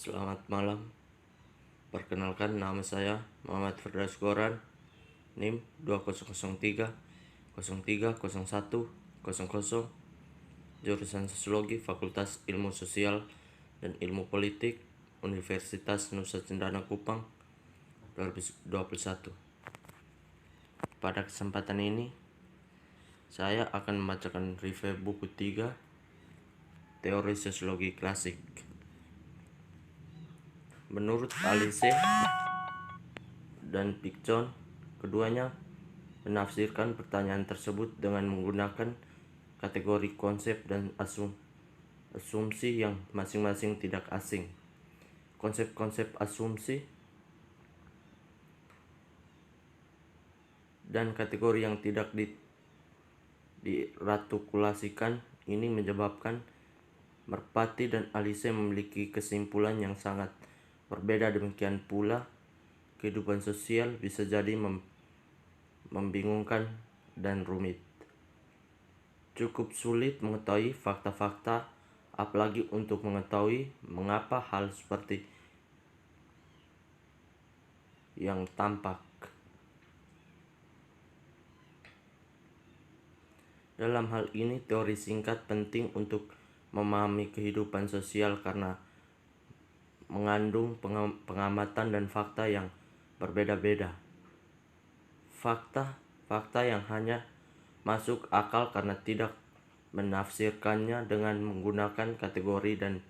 Selamat malam. Perkenalkan, nama saya Muhammad Firdaus Goran, NIM 2003 0301 00, jurusan Sosiologi, Fakultas Ilmu Sosial dan Ilmu Politik, Universitas Nusa Cendana Kupang, 2021. Pada kesempatan ini, saya akan membacakan review buku 3, Teori Sosiologi Klasik. Menurut Alice dan Picton, keduanya menafsirkan pertanyaan tersebut dengan menggunakan kategori konsep dan asumsi yang masing-masing tidak asing. Konsep-konsep asumsi dan kategori yang tidak diratukulasikan ini menyebabkan Merpati dan Alice memiliki kesimpulan yang sangat berbeda. Demikian pula, kehidupan sosial bisa jadi membingungkan dan rumit. Cukup sulit mengetahui fakta-fakta, apalagi untuk mengetahui mengapa hal seperti yang tampak. Dalam hal ini, teori singkat penting untuk memahami kehidupan sosial karena mengandung pengamatan dan fakta yang berbeda-beda. Fakta yang hanya masuk akal karena tidak menafsirkannya dengan menggunakan kategori dan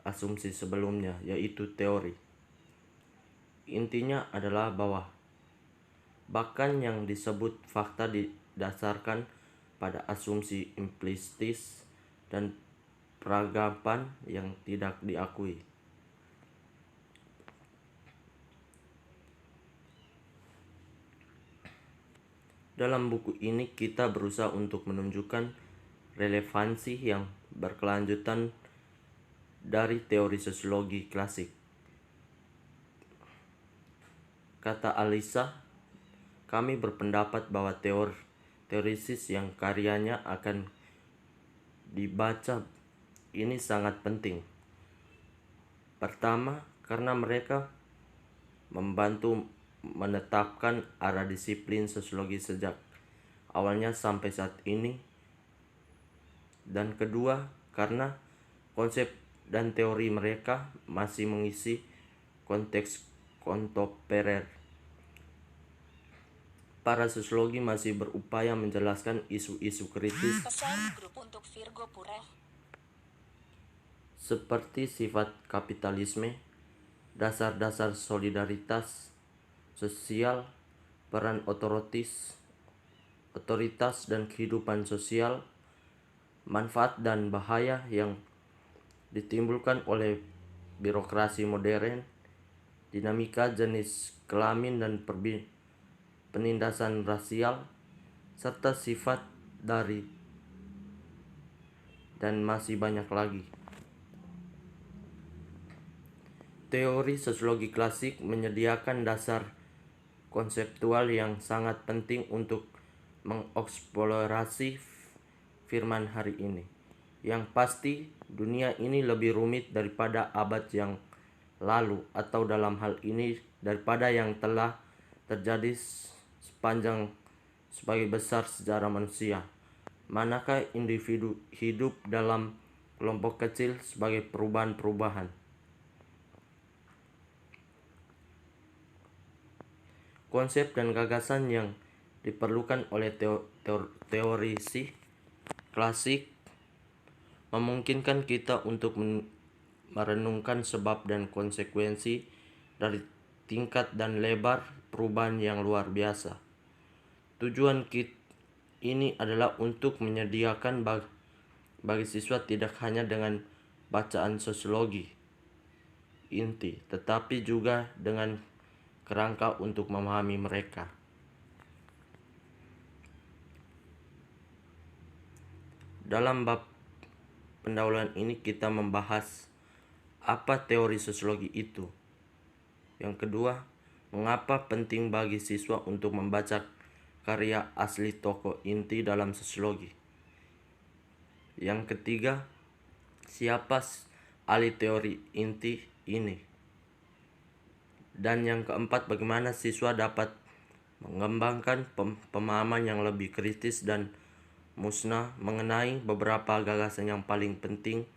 asumsi sebelumnya, yaitu teori. Intinya adalah bahwa bahkan yang disebut fakta didasarkan pada asumsi implisis dan peranggapan yang tidak diakui. Dalam buku ini kita berusaha untuk menunjukkan relevansi yang berkelanjutan dari teori sosiologi klasik. Kata Alisa, kami berpendapat bahwa teorisis yang karyanya akan dibaca ini sangat penting. Pertama, karena mereka membantu menetapkan arah disiplin sosiologi sejak awalnya sampai saat ini. Dan kedua, karena konsep dan teori mereka masih mengisi konteks kontemporer. Para sosiologi masih berupaya menjelaskan isu-isu kritis seperti sifat kapitalisme, dasar-dasar solidaritas sosial, peran otoritas dan kehidupan sosial, manfaat dan bahaya yang ditimbulkan oleh birokrasi modern, dinamika jenis kelamin dan penindasan rasial, serta sifat dari dan masih banyak lagi. Teori sosiologi klasik menyediakan dasar konseptual yang sangat penting untuk mengeksplorasi firman hari ini. Yang pasti, dunia ini lebih rumit daripada abad yang lalu, atau dalam hal ini daripada yang telah terjadi sebagai besar sejarah manusia. Manakah individu hidup dalam kelompok kecil sebagai perubahan-perubahan. Konsep dan gagasan yang diperlukan oleh teorisi klasik memungkinkan kita untuk merenungkan sebab dan konsekuensi dari tingkat dan lebar perubahan yang luar biasa. Tujuan ini adalah untuk menyediakan bagi siswa tidak hanya dengan bacaan sosiologi inti, tetapi juga dengan kerangka untuk memahami mereka. Dalam bab pendahuluan ini kita membahas apa teori sosiologi itu. Yang kedua, mengapa penting bagi siswa untuk membaca karya asli tokoh inti dalam sosiologi. Yang ketiga, siapa ahli teori inti ini. Dan yang keempat, bagaimana siswa dapat mengembangkan pemahaman yang lebih kritis dan musnah mengenai beberapa gagasan yang paling penting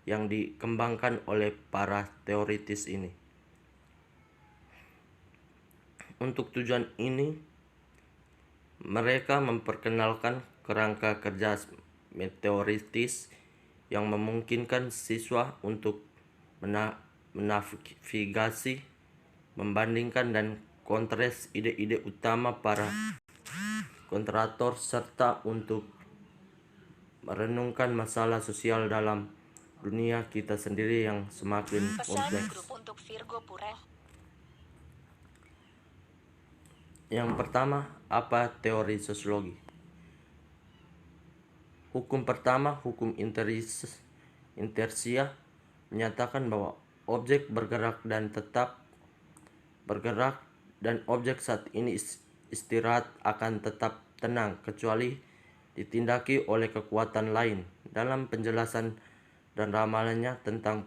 yang dikembangkan oleh para teoritis ini. Untuk tujuan ini, mereka memperkenalkan kerangka kerja teoritis yang memungkinkan siswa untuk menavigasi, membandingkan, dan kontras ide-ide utama para kontrator, serta untuk merenungkan masalah sosial dalam dunia kita sendiri yang semakin kompleks. Yang pertama, apa teori sosiologi? Hukum pertama, hukum inersia, menyatakan bahwa objek bergerak dan tetap bergerak, dan objek saat ini istirahat akan tetap tenang kecuali ditindaki oleh kekuatan lain. Dalam penjelasan dan ramalannya tentang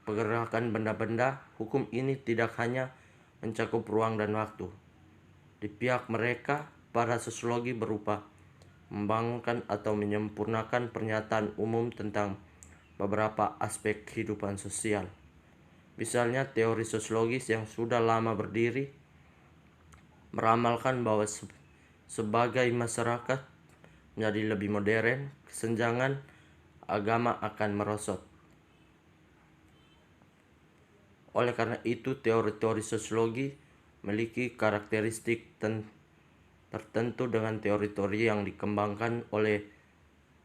pergerakan benda-benda, hukum ini tidak hanya mencakup ruang dan waktu. Di pihak mereka, para sosiologi berupa membangunkan atau menyempurnakan pernyataan umum tentang beberapa aspek kehidupan sosial. Misalnya, teori sosiologis yang sudah lama berdiri meramalkan bahwa sebagai masyarakat menjadi lebih modern, kesenjangan agama akan merosot. Oleh karena itu, teori-teori sosiologi memiliki karakteristik tertentu dengan teori-teori yang dikembangkan oleh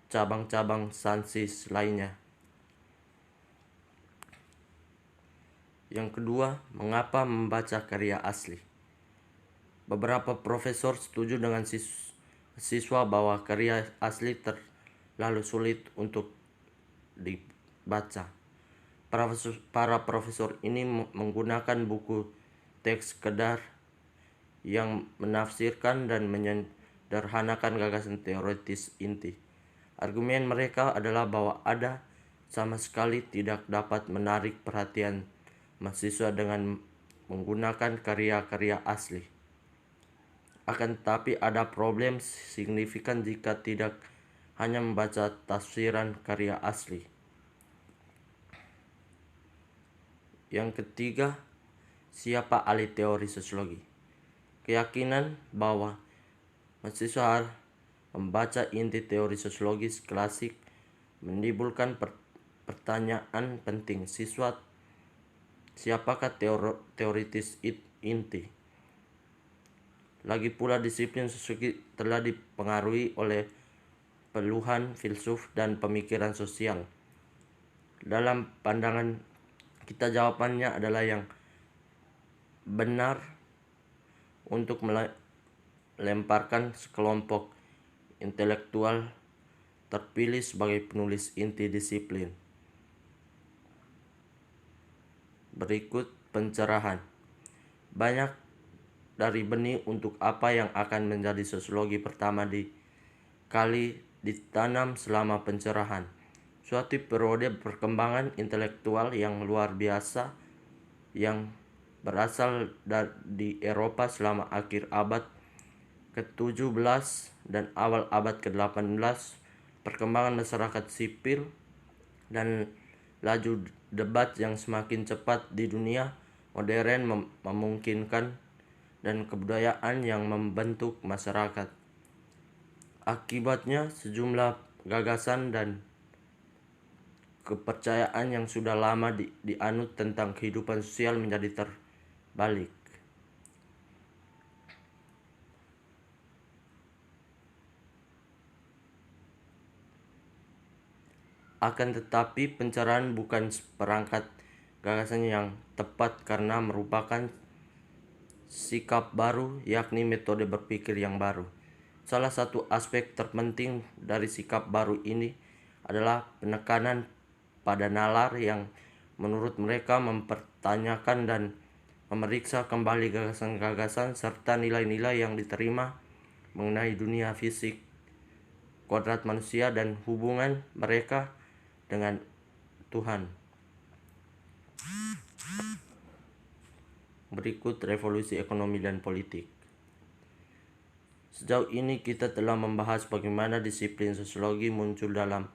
cabang-cabang sains lainnya. Yang kedua, mengapa membaca karya asli? Beberapa profesor setuju dengan siswa bahwa karya asli terlalu sulit untuk dibaca. Para profesor ini menggunakan buku teks sekedar yang menafsirkan dan menyederhanakan gagasan teoritis inti. Argumen mereka adalah bahwa ada sama sekali tidak dapat menarik perhatian mahasiswa dengan menggunakan karya-karya asli. Akan tetapi ada problem signifikan jika tidak hanya membaca tafsiran karya asli. Yang ketiga, siapa ahli teori sosiologi? Keyakinan bahwa mahasiswa harus membaca inti teori sosiologis klasik menimbulkan pertanyaan penting. Siapakah teoritis inti? Lagi pula disiplin sosiologi telah dipengaruhi oleh peluhan filsuf dan pemikiran sosial. Dalam pandangan kita, jawabannya adalah yang benar untuk melemparkan sekelompok intelektual terpilih sebagai penulis inti disiplin. Berikut pencerahan. Banyak dari benih untuk apa yang akan menjadi sosiologi pertama ditanam selama pencerahan. Suatu periode perkembangan intelektual yang luar biasa yang berasal di Eropa selama akhir abad ke-17 dan awal abad ke-18, perkembangan masyarakat sipil dan laju debat yang semakin cepat di dunia modern memungkinkan dan kebudayaan yang membentuk masyarakat. Akibatnya, sejumlah gagasan dan kepercayaan yang sudah lama dianut tentang kehidupan sosial menjadi terbalik. Akan tetapi, pencerahan bukan perangkat gagasan yang tepat karena merupakan sikap baru, yakni metode berpikir yang baru. Salah satu aspek terpenting dari sikap baru ini adalah penekanan pada nalar yang menurut mereka mempertanyakan dan memeriksa kembali gagasan-gagasan serta nilai-nilai yang diterima mengenai dunia fisik, kodrat manusia, dan hubungan mereka dengan Tuhan. Berikut revolusi ekonomi dan politik. Sejauh ini kita telah membahas bagaimana disiplin sosiologi muncul dalam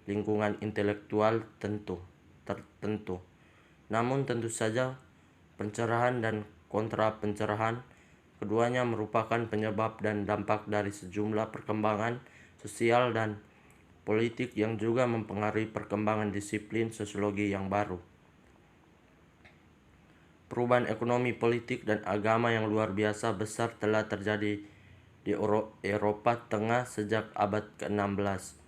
lingkungan intelektual tertentu. Namun tentu saja pencerahan dan kontra pencerahan keduanya merupakan penyebab dan dampak dari sejumlah perkembangan sosial dan politik yang juga mempengaruhi perkembangan disiplin sosiologi yang baru. Perubahan ekonomi, politik, dan agama yang luar biasa besar telah terjadi di Eropa Tengah sejak abad ke-16.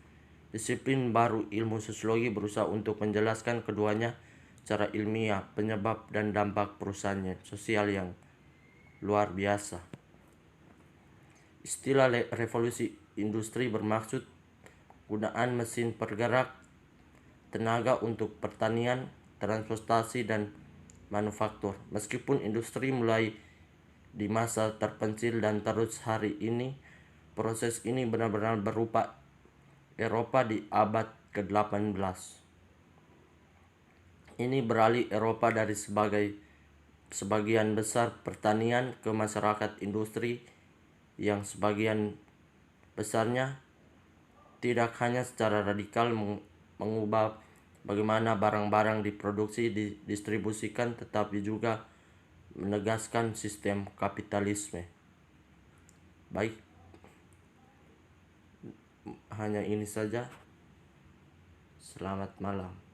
Disiplin baru ilmu sosiologi berusaha untuk menjelaskan keduanya secara ilmiah, penyebab dan dampak perusahaan sosial yang luar biasa. Istilah revolusi industri bermaksud penggunaan mesin pergerak tenaga untuk pertanian, transportasi, dan manufaktur. Meskipun industri mulai di masa terpencil dan terus hari ini, proses ini benar-benar berupa Eropa di abad ke-18. Ini beralih Eropa dari sebagian besar pertanian ke masyarakat industri yang sebagian besarnya tidak hanya secara radikal mengubah bagaimana barang-barang diproduksi didistribusikan, tetapi juga menegaskan sistem kapitalisme. Baik, hanya ini saja. Selamat malam.